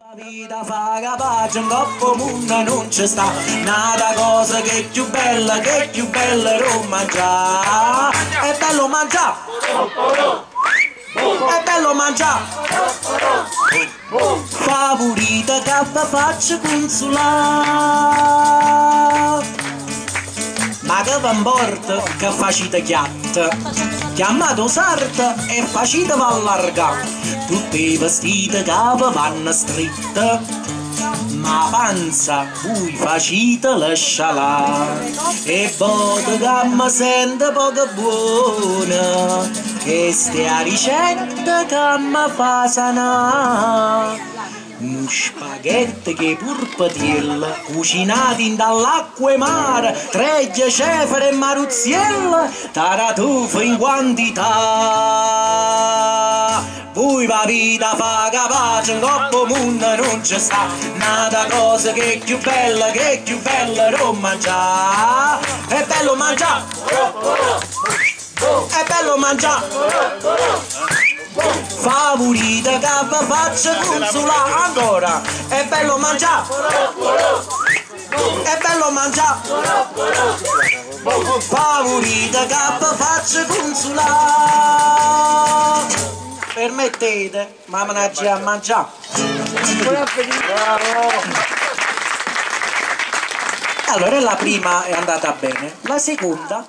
La vita fa capace, un coppo mondo non ci sta, nata cosa che è più bella non mangiare. È bello mangiare, è bello mangiare. Favorita che faccio consolare. Ma che va in porta che facite chiatta, chiamato sarta e facite va allargare. Tutti i vestiti che vanno stritte, ma panza voi facite lasciala. E bote che mi sente poco buona, che stia ricetta che mi fa sanare. Un spaghetti che purpatiella, cucinati dall'acqua e mare, treglie, cefere e maruzziella, taratufe in quantità. Voi va vita fa capace, un coppo mondo non ci sta, nata cosa che è più bella non mangiare. È bello mangiare, è bello mangiare. Favorita che faccio consolare ancora. È bello mangiare, è bello mangiare. Favorita che faccio consolare. Permettete, ma managgia a mangiare. Allora la prima è andata bene, la seconda